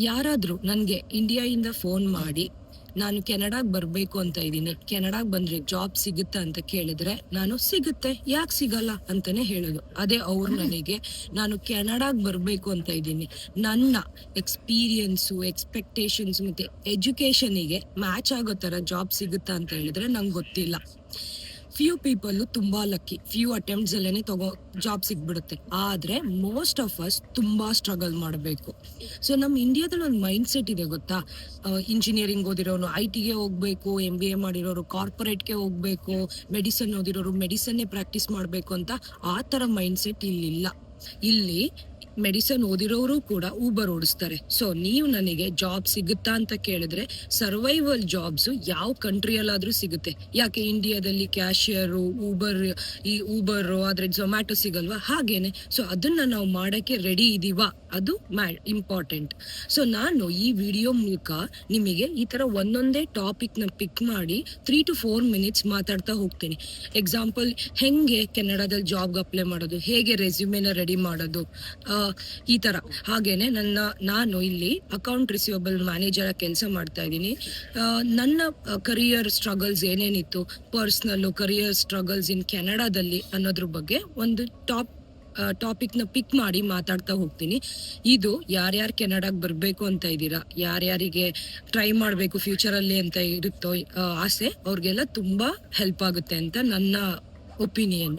ಯಾರಾದ್ರೂ ನನ್ಗೆ ಇಂಡಿಯಾಯಿಂದ ಫೋನ್ ಮಾಡಿ ನಾನು ಕೆನಡಾಗ್ ಬರ್ಬೇಕು ಅಂತ ಇದ್ದೀನಿ, ಕೆನಡಾಗ್ ಬಂದ್ರೆ ಜಾಬ್ ಸಿಗುತ್ತಾ ಅಂತ ಕೇಳಿದ್ರೆ ನಾನು ಸಿಗುತ್ತೆ, ಯಾಕೆ ಸಿಗಲ್ಲ ಅಂತಾನೆ ಹೇಳೋದು. ಅದೇ ಅವ್ರು ನನಗೆ ನಾನು ಕೆನಡಾಗ್ ಬರ್ಬೇಕು ಅಂತ ಇದ್ದೀನಿ, ನನ್ನ ಎಕ್ಸ್ಪೀರಿಯನ್ಸು, ಎಕ್ಸ್ಪೆಕ್ಟೇಷನ್ಸ್ ಮತ್ತೆ ಎಜುಕೇಶನಿಗೆ ಮ್ಯಾಚ್ ಆಗೋ ತರ ಜಾಬ್ ಸಿಗುತ್ತಾ ಅಂತ ಹೇಳಿದ್ರೆ ನಂಗೆ ಗೊತ್ತಿಲ್ಲ. ಫ್ಯೂ ಪೀಪಲ್ ತುಂಬಾ ಲಕ್ಕಿ, ಫ್ಯೂ ಅಟೆಂಪ್ಟ್ಸ್ ಅಲ್ಲೇನೆ ಜಾಬ್ ಸಿಗ್ಬಿಡುತ್ತೆ. ಆದ್ರೆ ಮೋಸ್ಟ್ ಆಫ್ ಅಸ್ ತುಂಬಾ ಸ್ಟ್ರಗಲ್ ಮಾಡಬೇಕು. ಸೊ ನಮ್ ಇಂಡಿಯಾದಲ್ಲಿ ಒಂದು ಮೈಂಡ್ ಸೆಟ್ ಇದೆ ಗೊತ್ತಾ, ಇಂಜಿನಿಯರಿಂಗ್ ಓದಿರೋರು IT ಗೆ ಹೋಗ್ಬೇಕು, MBA ಮಾಡಿರೋರು ಕಾರ್ಪೊರೇಟ್ಗೆ ಹೋಗ್ಬೇಕು, ಮೆಡಿಸನ್ ಓದಿರೋರು ಮೆಡಿಸನ್ನೇ ಪ್ರಾಕ್ಟೀಸ್ ಮಾಡ್ಬೇಕು ಅಂತ. ಆ ತರ ಮೈಂಡ್ ಸೆಟ್ ಇಲ್ಲಿಲ್ಲ. ಇಲ್ಲಿ ಮೆಡಿಸನ್ ಓದಿರೋರು ಕೂಡ ಊಬರ್ ಓಡಿಸ್ತಾರೆ. ಸೊ ನೀವು ನನಗೆ ಜಾಬ್ ಸಿಗುತ್ತಾ ಅಂತ ಕೇಳಿದ್ರೆ ಸರ್ವೈವಲ್ ಜಾಬ್ಸ್ ಯಾವ ಕಂಟ್ರಿಯಲ್ಲಾದ್ರೂ ಸಿಗುತ್ತೆ. ಯಾಕೆ ಇಂಡಿಯಾದಲ್ಲಿ ಕ್ಯಾಶಿಯರು, ಊಬರ್ ಆದ್ರೆ ಝೊಮ್ಯಾಟೊ ಸಿಗಲ್ವಾ? ಹಾಗೇನೆ. ಸೊ ಅದನ್ನ ನಾವು ಮಾಡಕ್ಕೆ ರೆಡಿ ಇದೀವಾ, ಅದು ಇಂಪಾರ್ಟೆಂಟ್. ಸೊ ನಾನು ಈ ವಿಡಿಯೋ ಮೂಲಕ ನಿಮಗೆ ಈ ತರ ಒಂದೊಂದೇ ಟಾಪಿಕ್ ನ ಪಿಕ್ ಮಾಡಿ 3 to 4 minutes ಮಾತಾಡ್ತಾ ಹೋಗ್ತೀನಿ. ಎಕ್ಸಾಂಪಲ್, ಹೆಂಗೆ ಕೆನಡಾದಲ್ಲಿ ಜಾಬ್ಗೆ ಅಪ್ಲೈ ಮಾಡೋದು, ಹೇಗೆ ರೆಸ್ಯೂಮೆನ ರೆಡಿ ಮಾಡೋದು, ಈ ತರ. ಹಾಗೇನೆ ನಾನು ಇಲ್ಲಿ ಅಕೌಂಟ್ ರಿಸೀವಬಲ್ ಮ್ಯಾನೇಜರ್ ಕೆಲಸ ಮಾಡ್ತಾ ಇದ್ದೀನಿ. ನನ್ನ ಕರಿಯರ್ ಸ್ಟ್ರಗಲ್ಸ್ ಏನೇನಿತ್ತು, ಪರ್ಸನಲ್ ಕರಿಯರ್ ಸ್ಟ್ರಗಲ್ಸ್ ಇನ್ ಕೆನಡಾದಲ್ಲಿ ಅನ್ನೋದ್ರ ಬಗ್ಗೆ ಒಂದು ಟಾಪಿಕ್ ನ ಪಿಕ್ ಮಾಡಿ ಮಾತಾಡ್ತಾ ಹೋಗ್ತೀನಿ. ಇದು ಯಾರ್ಯಾರು ಕೆನಡಾಗ್ ಬರ್ಬೇಕು ಅಂತ ಇದ್ದೀರಾ, ಯಾರ್ಯಾರಿಗೆ ಟ್ರೈ ಮಾಡ್ಬೇಕು ಫ್ಯೂಚರ್ ಅಲ್ಲಿ ಅಂತ ಇರುತ್ತೋ ಆಸೆ, ಅವ್ರಿಗೆಲ್ಲ ತುಂಬಾ ಹೆಲ್ಪ್ ಆಗುತ್ತೆ ಅಂತ ನನ್ನ ಒಪಿನಿಯನ್.